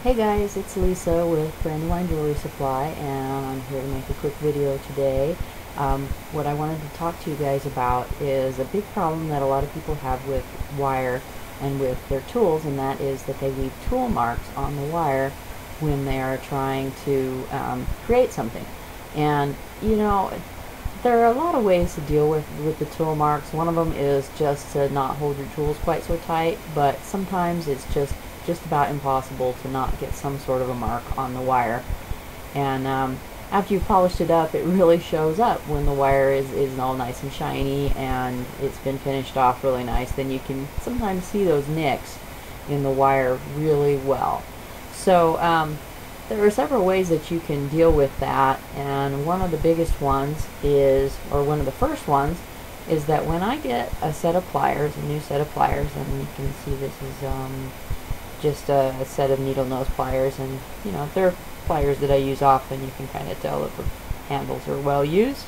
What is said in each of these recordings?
Hey guys, it's Lisa with Brandywine Jewelry Supply, and I'm here to make a quick video today. What I wanted to talk to you guys about is a big problem that a lot of people have with wire and with their tools, and that is that they leave tool marks on the wire when they are trying to create something. And you know, there are a lot of ways to deal with the tool marks. One of them is just to not hold your tools quite so tight, but sometimes it's just about impossible to not get some sort of a mark on the wire. And after you've polished it up, it really shows up when the wire is all nice and shiny and it's been finished off really nice. Then you can sometimes see those nicks in the wire really well. So there are several ways that you can deal with that, and one of the biggest ones is, or one of the first ones, is that when I get a set of pliers, a new set of pliers, and you can see this is just a set of needle nose pliers, and you know, they're pliers that I use often. You can kind of tell that the handles are well used.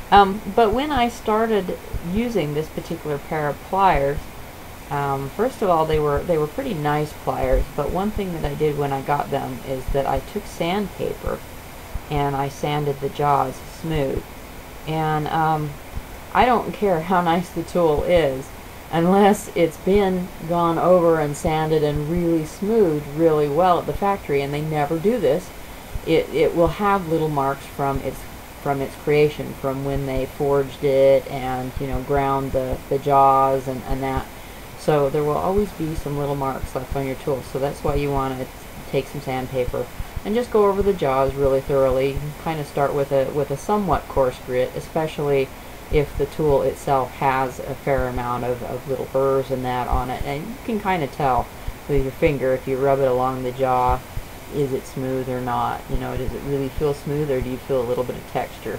But when I started using this particular pair of pliers, first of all, they were pretty nice pliers, but one thing that I did when I got them is that I took sandpaper and I sanded the jaws smooth. And I don't care how nice the tool is, unless it's been gone over and sanded and really smoothed really well at the factory, and they never do this. It will have little marks from its creation, from when they forged it and, you know, ground the jaws and that. So there will always be some little marks left on your tool. So that's why you want to take some sandpaper and just go over the jaws really thoroughly. Kind of start with a somewhat coarse grit, especially if the tool itself has a fair amount of little burrs and that on it. And you can kind of tell with your finger, if you rub it along the jaw, is it smooth or not? You know, does it really feel smooth, or do you feel a little bit of texture?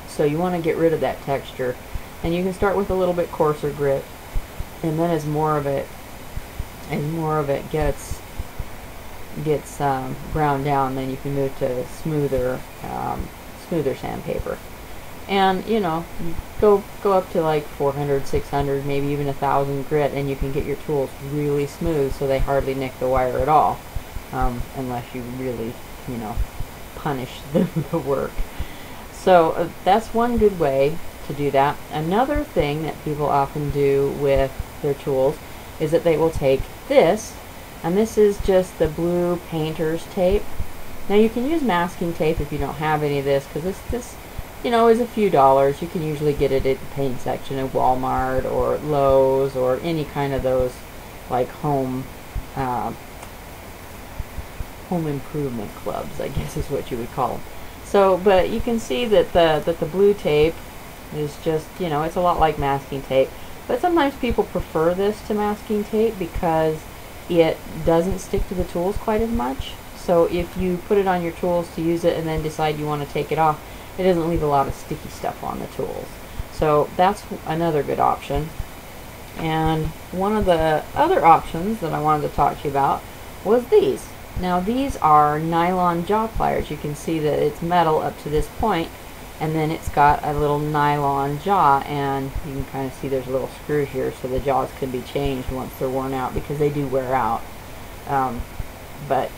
So you want to get rid of that texture, and you can start with a little bit coarser grit, and then as more of it gets ground down, then you can move to smoother sandpaper. And you know, go up to like 400, 600, maybe even 1,000 grit, and you can get your tools really smooth so they hardly nick the wire at all, unless you really, you know, punish the work. So that's one good way to do that. Another thing that people often do with their tools is that they will take this, and this is just the blue painter's tape. Now you can use masking tape if you don't have any of this, because this you know, is a few dollars. You can usually get it at the paint section at Walmart or Lowe's or any kind of those like home improvement clubs, I guess is what you would call them. So, but you can see that the blue tape is just, you know, it's a lot like masking tape. But sometimes people prefer this to masking tape because it doesn't stick to the tools quite as much. So if you put it on your tools to use it and then decide you want to take it off, it doesn't leave a lot of sticky stuff on the tools. So that's another good option. And one of the other options that I wanted to talk to you about was these. Now these are nylon jaw pliers. You can see that it's metal up to this point, and then it's got a little nylon jaw, and you can kind of see there's a little screw here, so the jaws can be changed once they're worn out, because they do wear out. But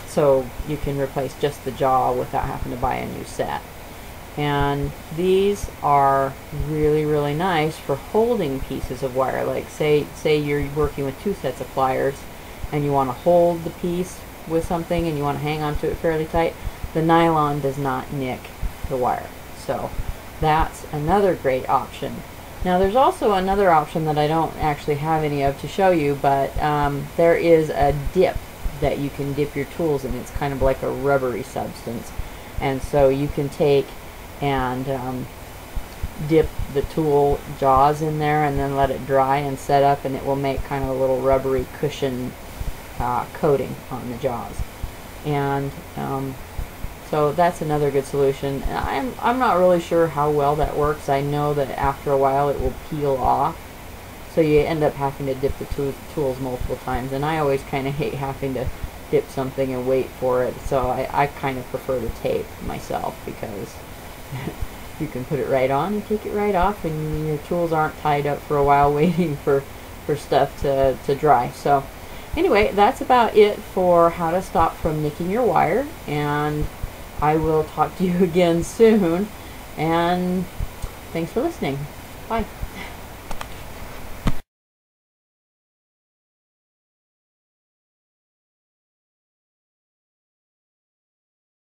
so you can replace just the jaw without having to buy a new set. And these are really, really nice for holding pieces of wire. Like say you're working with two sets of pliers and you want to hold the piece with something and you want to hang on to it fairly tight. The nylon does not nick the wire. So that's another great option. Now there's also another option that I don't actually have any of to show you, but there is a dip that you can dip your tools in. It's kind of like a rubbery substance. And so you can take and dip the tool jaws in there and then let it dry and set up, and it will make kind of a little rubbery cushion coating on the jaws. And so that's another good solution. I'm not really sure how well that works. I know that after a while it will peel off, so you end up having to dip the tools multiple times, and I always kind of hate having to dip something and wait for it, so I kind of prefer the tape myself, because you can put it right on and take it right off, and your tools aren't tied up for a while waiting for stuff to dry. So Anyway, that's about it for how to stop from nicking your wire, and I will talk to you again soon, and thanks for listening. Bye.